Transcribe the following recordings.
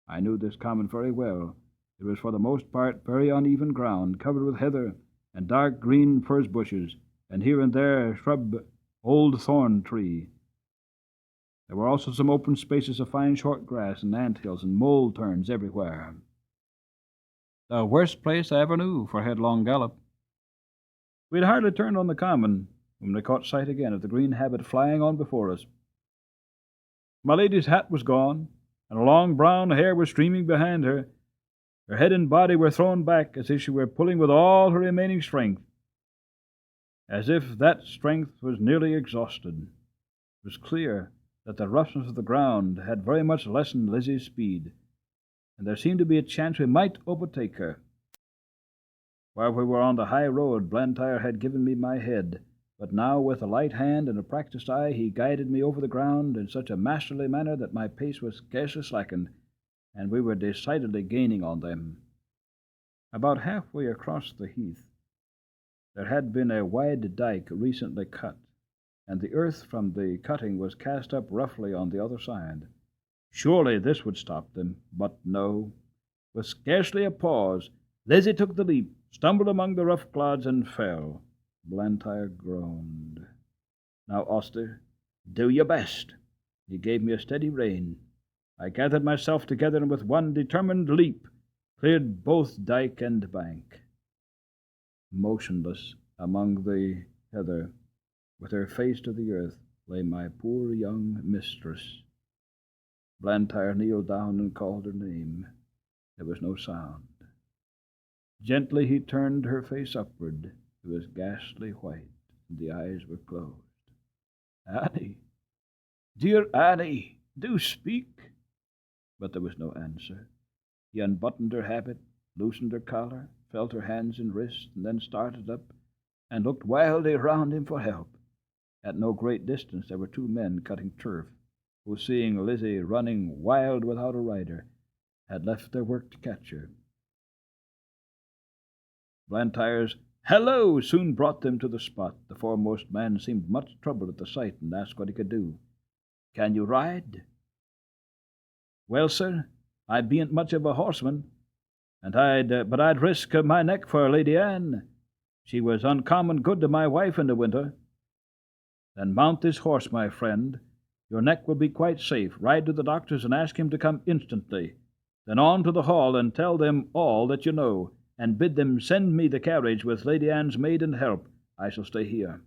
I knew this common very well. It was for the most part very uneven ground, covered with heather and dark green furze bushes, and here and there a shrub old thorn tree. There were also some open spaces of fine short grass and ant hills and mole turns everywhere. The worst place I ever knew for headlong gallop. We had hardly turned on the common when we caught sight again of the green habit flying on before us. My lady's hat was gone, and her long brown hair was streaming behind her. Her head and body were thrown back as if she were pulling with all her remaining strength, as if that strength was nearly exhausted. It was clear that the roughness of the ground had very much lessened Lizzie's speed, and there seemed to be a chance we might overtake her. While we were on the high road, Blantyre had given me my head, but now with a light hand and a practised eye he guided me over the ground in such a masterly manner that my pace was scarcely slackened, and we were decidedly gaining on them. About halfway across the heath, there had been a wide dyke recently cut, and the earth from the cutting was cast up roughly on the other side. Surely this would stop them, but no. With scarcely a pause, Lizzie took the leap, stumbled among the rough clods, and fell. Blantyre groaned. "Now, Auster, do your best." He gave me a steady rein. I gathered myself together and with one determined leap cleared both dyke and bank. Motionless among the heather, with her face to the earth, lay my poor young mistress. Blantyre kneeled down and called her name. There was no sound. Gently he turned her face upward. It was ghastly white, and the eyes were closed. "Annie, dear Annie, do speak." But there was no answer. He unbuttoned her habit, loosened her collar, felt her hands and wrists, and then started up and looked wildly around him for help. At no great distance there were two men cutting turf, who, seeing Lizzie running wild without a rider, had left their work to catch her. Blantyre's "Hello!" soon brought them to the spot. The foremost man seemed much troubled at the sight, and asked what he could do. "Can you ride?" "Well, sir, I bean't much of a horseman, and but I'd risk my neck for Lady Anne. She was uncommon good to my wife in the winter." "Then mount this horse, my friend. Your neck will be quite safe. Ride to the doctor's and ask him to come instantly. Then on to the hall and tell them all that you know, and bid them send me the carriage with Lady Anne's maid and help. I shall stay here."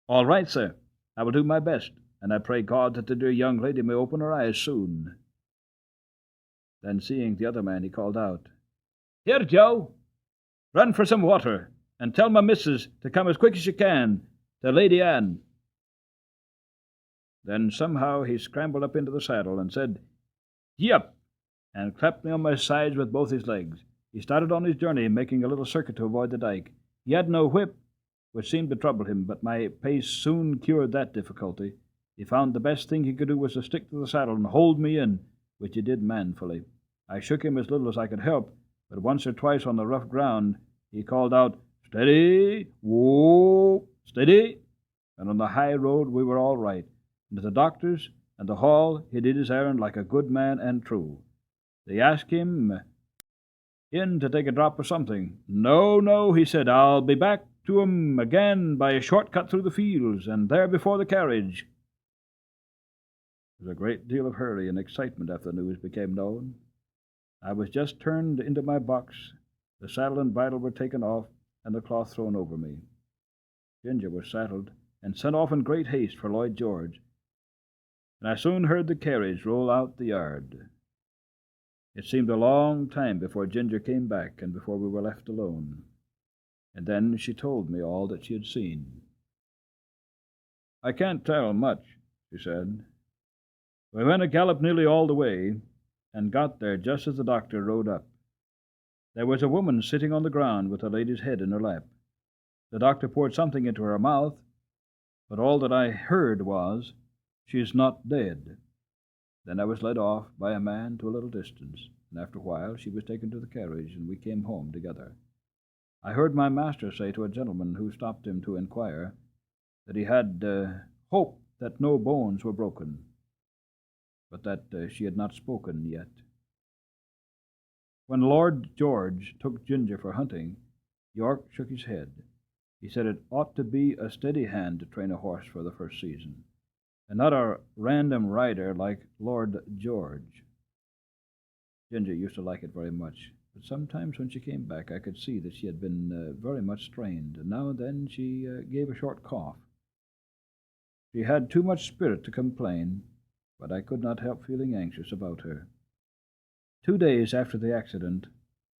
"All right, sir. I will do my best, and I pray God that the dear young lady may open her eyes soon." Then, seeing the other man, he called out, "Here, Joe! Run for some water, and tell my missus to come as quick as she can to Lady Anne." Then somehow he scrambled up into the saddle and said, "Yep," and clapped me on my sides with both his legs. He started on his journey, making a little circuit to avoid the dyke. He had no whip, which seemed to trouble him, but my pace soon cured that difficulty. He found the best thing he could do was to stick to the saddle and hold me in, which he did manfully. I shook him as little as I could help, but once or twice on the rough ground he called out, "Steady! Whoa! Steady!" And on the high road we were all right. And at the doctor's and the hall he did his errand like a good man and true. They asked him in to take a drop of something. "No, no," he said, "I'll be back to 'em again by a short cut through the fields, and there before the carriage." There was a great deal of hurry and excitement after the news became known. I was just turned into my box, the saddle and bridle were taken off, and the cloth thrown over me. Ginger was saddled and sent off in great haste for Lloyd George, and I soon heard the carriage roll out the yard. It seemed a long time before Ginger came back and before we were left alone. And then she told me all that she had seen. "I can't tell much," she said. "We went a gallop nearly all the way, and got there just as the doctor rode up. There was a woman sitting on the ground with a lady's head in her lap. The doctor poured something into her mouth, but all that I heard was, 'She's not dead.' Then I was led off by a man to a little distance, and after a while she was taken to the carriage, and we came home together. I heard my master say to a gentleman who stopped him to inquire that he had hoped that no bones were broken, but that she had not spoken yet. When Lord George took Ginger for hunting, York shook his head. He said it ought to be a steady hand to train a horse for the first season, and not a random rider like Lord George. Ginger used to like it very much, but sometimes when she came back I could see that she had been very much strained, and now and then she gave a short cough. She had too much spirit to complain, but I could not help feeling anxious about her. 2 days after the accident,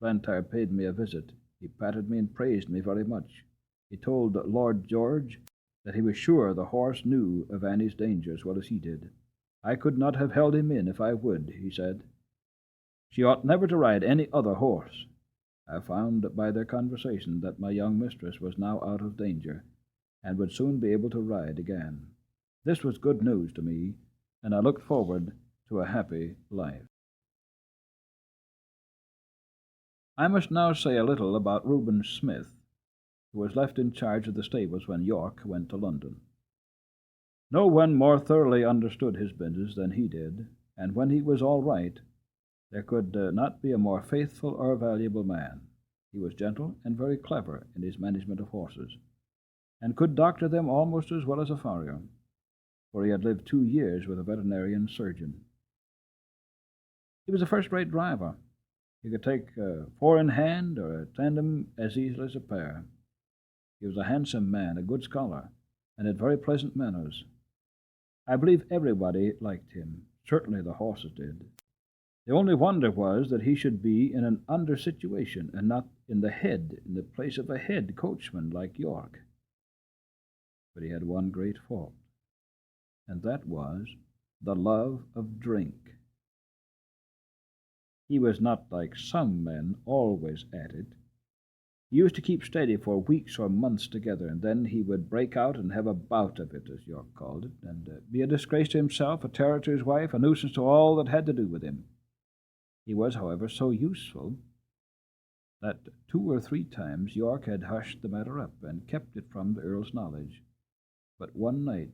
Blantyre paid me a visit. He patted me and praised me very much. He told Lord George that he was sure the horse knew of Annie's danger as well as he did. I could not have held him in if I would, he said. She ought never to ride any other horse. I found by their conversation that my young mistress was now out of danger, and would soon be able to ride again. This was good news to me, and I looked forward to a happy life. I must now say a little about Reuben Smith, who was left in charge of the stables when York went to London. No one more thoroughly understood his business than he did, and when he was all right, there could not be a more faithful or valuable man. He was gentle and very clever in his management of horses, and could doctor them almost as well as a farrier, for he had lived 2 years with a veterinarian surgeon. He was a first-rate driver. He could take 4 in hand or a tandem as easily as a pair. He was a handsome man, a good scholar, and had very pleasant manners. I believe everybody liked him. Certainly the horses did. The only wonder was that he should be in an under situation, and not in the place of a head coachman like York. But he had one great fault, and that was the love of drink. He was not like some men, always at it. He used to keep steady for weeks or months together, and then he would break out and have a bout of it, as York called it, and be a disgrace to himself, a terror to his wife, a nuisance to all that had to do with him. He was, however, so useful that 2 or 3 times York had hushed the matter up and kept it from the Earl's knowledge. But one night,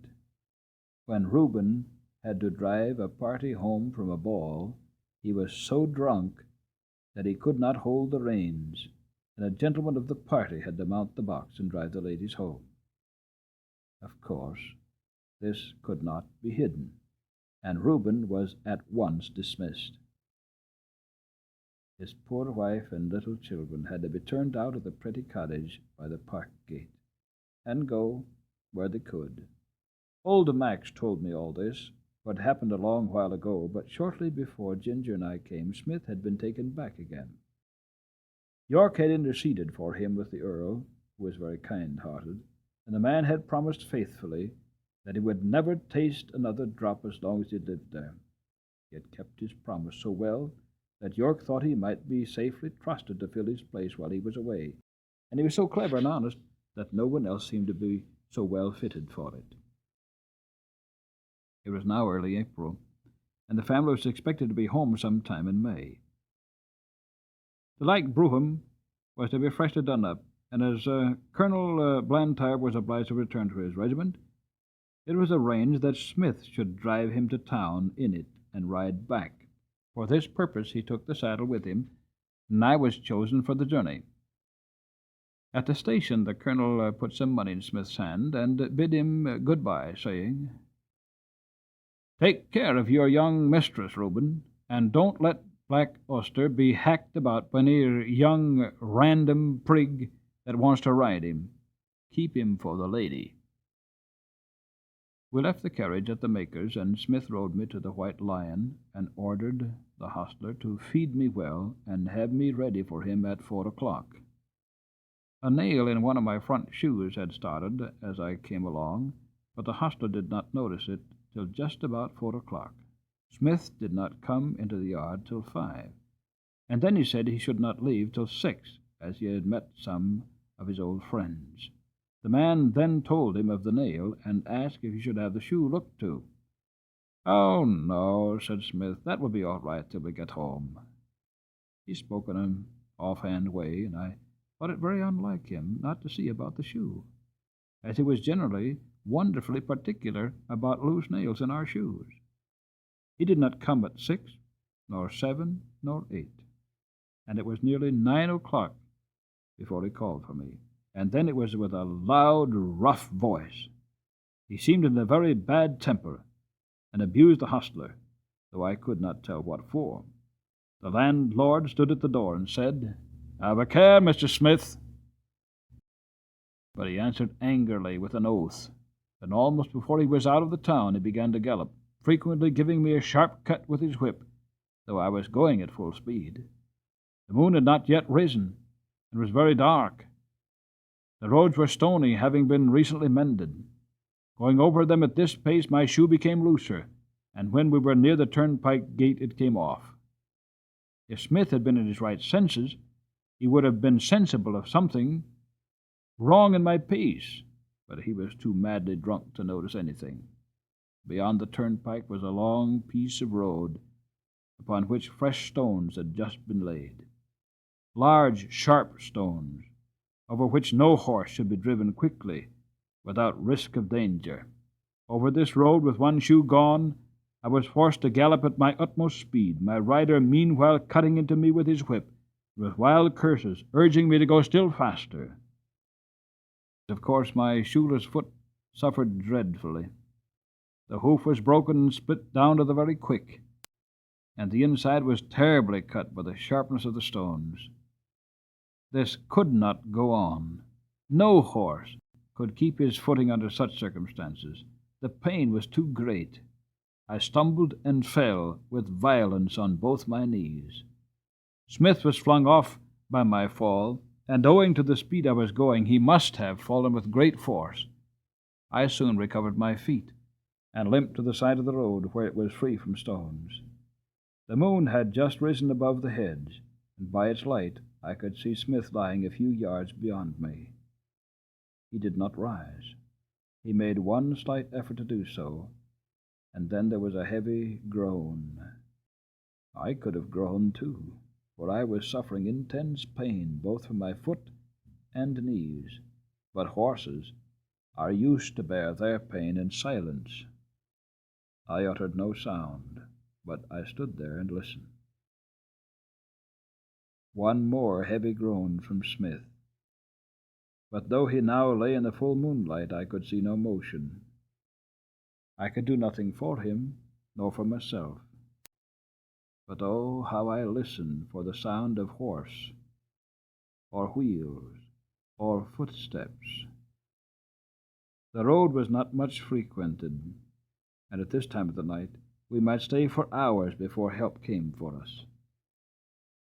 when Reuben had to drive a party home from a ball, he was so drunk that he could not hold the reins, and a gentleman of the party had to mount the box and drive the ladies home. Of course, this could not be hidden, and Reuben was at once dismissed. His poor wife and little children had to be turned out of the pretty cottage by the park gate, and go where they could. Old Max told me all this, what happened a long while ago, but shortly before Ginger and I came, Smith had been taken back again. York had interceded for him with the Earl, who was very kind-hearted, and the man had promised faithfully that he would never taste another drop as long as he lived there. He had kept his promise so well that York thought he might be safely trusted to fill his place while he was away, and he was so clever and honest that no one else seemed to be so well fitted for it. It was now early April, and the family was expected to be home sometime in May. The Like Brougham was to be freshly done up, and as Colonel Blantyre was obliged to return to his regiment, it was arranged that Smith should drive him to town in it and ride back. For this purpose he took the saddle with him, and I was chosen for the journey. At the station the colonel put some money in Smith's hand and bid him good-bye, saying, "Take care of your young mistress, Reuben, and don't let Black Oster be hacked about by any young random prig that wants to ride him. Keep him for the lady." We left the carriage at the maker's, and Smith rode me to the White Lion and ordered the hostler to feed me well and have me ready for him at 4 o'clock. A nail in one of my front shoes had started as I came along, but the hostler did not notice it till just about 4 o'clock. Smith did not come into the yard till 5, and then he said he should not leave till 6, as he had met some of his old friends. The man then told him of the nail, and asked if he should have the shoe looked to. "Oh, no," said Smith, "that will be all right till we get home." He spoke in an offhand way, and I thought it very unlike him not to see about the shoe, as he was generally wonderfully particular about loose nails in our shoes. He did not come at 6, nor 7, nor 8. and it was nearly 9 o'clock before he called for me, and then it was with a loud, rough voice. He seemed in a very bad temper, and abused the hostler, though I could not tell what for. The landlord stood at the door and said, "Have a care, Mr. Smith." But he answered angrily with an oath, and almost before he was out of the town he began to gallop, frequently giving me a sharp cut with his whip, though I was going at full speed. The moon had not yet risen, and was very dark. The roads were stony, having been recently mended. Going over them at this pace, my shoe became looser, and when we were near the turnpike gate it came off. If Smith had been in his right senses, he would have been sensible of something wrong in my pace, but he was too madly drunk to notice anything. Beyond the turnpike was a long piece of road, upon which fresh stones had just been laid. Large, sharp stones, over which no horse should be driven quickly, without risk of danger. Over this road, with one shoe gone, I was forced to gallop at my utmost speed, my rider meanwhile cutting into me with his whip, with wild curses, urging me to go still faster. Of course, my shoeless foot suffered dreadfully. The hoof was broken and split down to the very quick, and the inside was terribly cut by the sharpness of the stones. This could not go on. No horse could keep his footing under such circumstances. The pain was too great. I stumbled and fell with violence on both my knees. Smith was flung off by my fall, and owing to the speed I was going, he must have fallen with great force. I soon recovered my feet, and limped to the side of the road where it was free from stones. The moon had just risen above the hedge, and by its light I could see Smith lying a few yards beyond me. He did not rise. He made one slight effort to do so, and then there was a heavy groan. I could have groaned too, for I was suffering intense pain both from my foot and knees, but horses are used to bear their pain in silence. I uttered no sound, but I stood there and listened. One more heavy groan from Smith. But though he now lay in the full moonlight, I could see no motion. I could do nothing for him, nor for myself. But oh, how I listened for the sound of horse, or wheels, or footsteps. The road was not much frequented, and at this time of the night we might stay for hours before help came for us.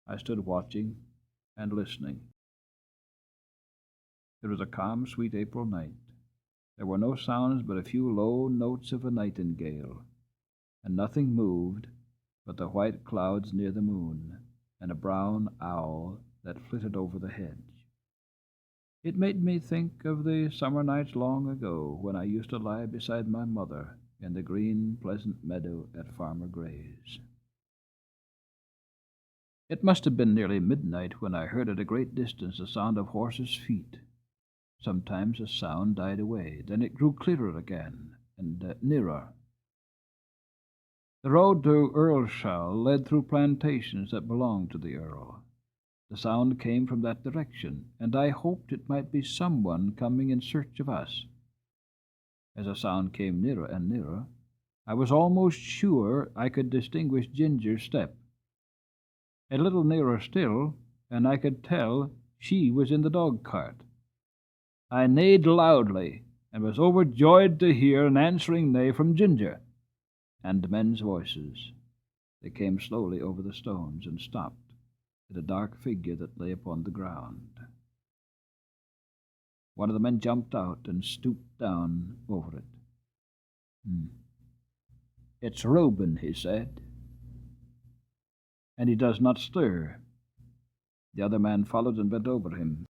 I stood watching and listening. It was a calm, sweet April night. There were no sounds but a few low notes of a nightingale, and nothing moved but the white clouds near the moon, and a brown owl that flitted over the hedge. It made me think of the summer nights long ago, when I used to lie beside my mother in the green, pleasant meadow at Farmer Gray's. It must have been nearly midnight when I heard at a great distance the sound of horses' feet. Sometimes the sound died away, then it grew clearer again, and nearer. The road to Earlshall led through plantations that belonged to the Earl. The sound came from that direction, and I hoped it might be someone coming in search of us. As the sound came nearer and nearer, I was almost sure I could distinguish Ginger's step. A little nearer still, and I could tell she was in the dog-cart. I neighed loudly, and was overjoyed to hear an answering neigh from Ginger, and men's voices. They came slowly over the stones, and stopped at a dark figure that lay upon the ground. One of the men jumped out and stooped down over it. "It's Reuben," he said, "and he does not stir." The other man followed and bent over him.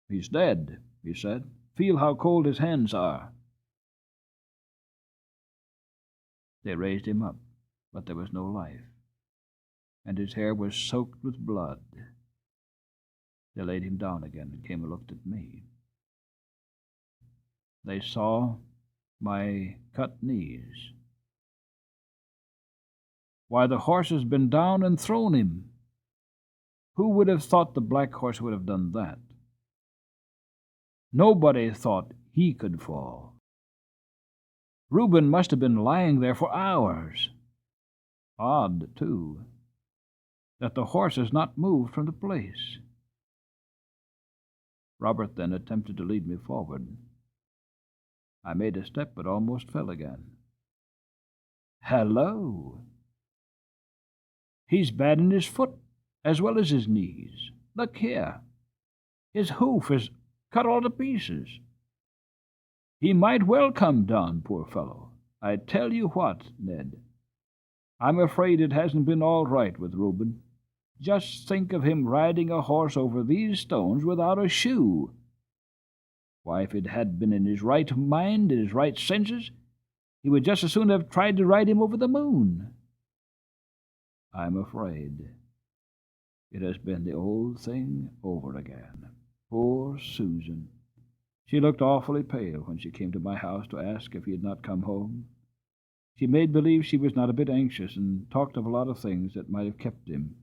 "He's dead," he said. "Feel how cold his hands are." They raised him up, but there was no life, and his hair was soaked with blood. They laid him down again and came and looked at me. They saw my cut knees. "Why, the horse has been down and thrown him." Who would have thought the black horse would have done that? Nobody thought he could fall. Reuben must have been lying there for hours. Odd, too, that the horse has not moved from the place. Robert then attempted to lead me forward. I made a step, but almost fell again. Hello! He's bad in his foot, as well as his knees. Look here. His hoof is cut all to pieces. He might well come down, poor fellow. I tell you what, Ned, I'm afraid it hasn't been all right with Reuben. Just think of him riding a horse over these stones without a shoe. Why, if it had been in his right mind, in his right senses, he would just as soon have tried to ride him over the moon. I'm afraid it has been the old thing over again. Poor Susan. She looked awfully pale when she came to my house to ask if he had not come home. She made believe she was not a bit anxious and talked of a lot of things that might have kept him.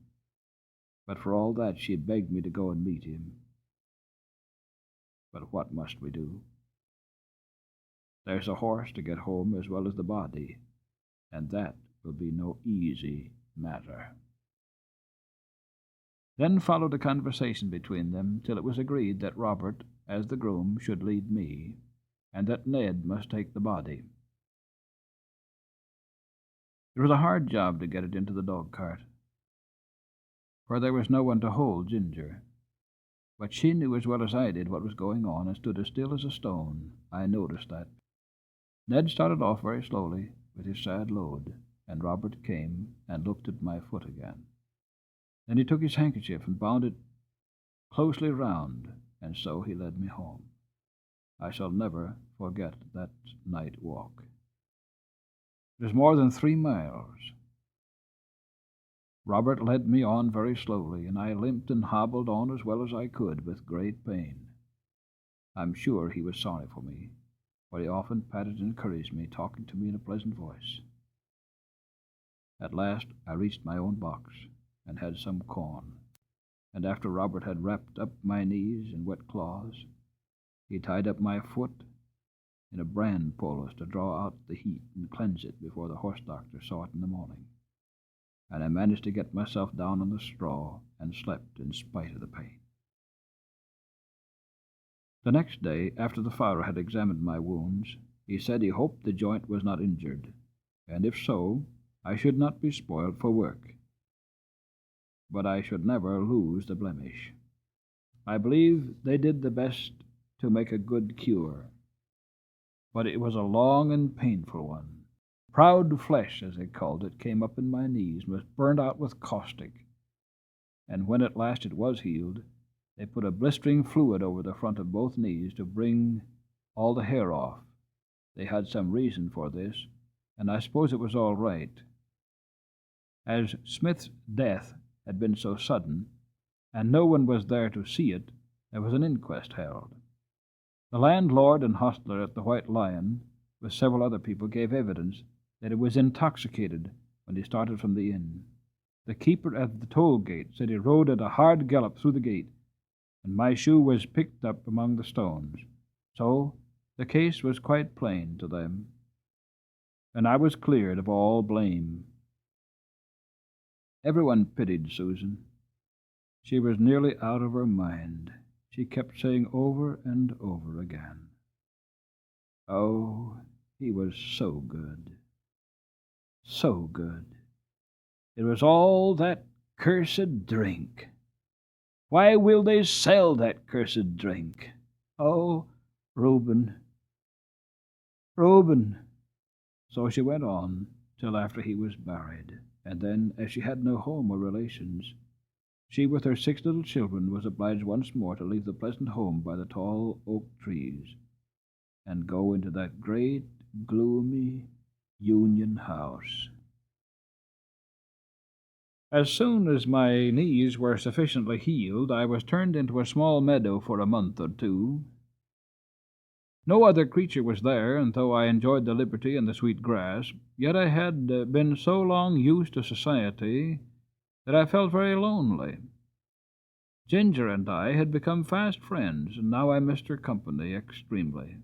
But for all that, she begged me to go and meet him. But what must we do? There's a horse to get home as well as the body, and that will be no easy matter. Then followed a conversation between them till it was agreed that Robert, as the groom, should lead me, and that Ned must take the body. It was a hard job to get it into the dog-cart, for there was no one to hold Ginger. But she knew as well as I did what was going on, and stood as still as a stone. I noticed that. Ned started off very slowly with his sad load, and Robert came and looked at my foot again. Then he took his handkerchief and bound it closely round, and so he led me home. I shall never forget that night walk. It was more than 3 miles. Robert led me on very slowly, and I limped and hobbled on as well as I could with great pain. I'm sure he was sorry for me, for he often patted and encouraged me, talking to me in a pleasant voice. At last I reached my own box and had some corn, and after Robert had wrapped up my knees in wet cloths, he tied up my foot in a bran poultice to draw out the heat and cleanse it before the horse doctor saw it in the morning, and I managed to get myself down on the straw and slept in spite of the pain. The next day, after the farrier had examined my wounds, he said he hoped the joint was not injured, and if so, I should not be spoiled for work. But I should never lose the blemish. I believe they did the best to make a good cure, but it was a long and painful one. Proud flesh, as they called it, came up in my knees and was burned out with caustic, and when at last it was healed, they put a blistering fluid over the front of both knees to bring all the hair off. They had some reason for this, and I suppose it was all right. As Smith's death had been so sudden, and no one was there to see it, there was an inquest held. The landlord and hostler at the White Lion, with several other people, gave evidence that it was intoxicated when he started from the inn. The keeper at the toll gate said he rode at a hard gallop through the gate, and my shoe was picked up among the stones. So the case was quite plain to them, and I was cleared of all blame. Everyone pitied Susan. She was nearly out of her mind. She kept saying over and over again, "Oh, he was so good, so good. It was all that cursed drink. Why will they sell that cursed drink? Oh, Reuben, Reuben." So she went on till after he was buried, and then, as she had no home or relations, she with her 6 little children was obliged once more to leave the pleasant home by the tall oak trees and go into that great, gloomy Union House. As soon as my knees were sufficiently healed, I was turned into a small meadow for a month or 2. No other creature was there, and though I enjoyed the liberty and the sweet grass, yet I had been so long used to society that I felt very lonely. Ginger and I had become fast friends, and now I missed her company extremely.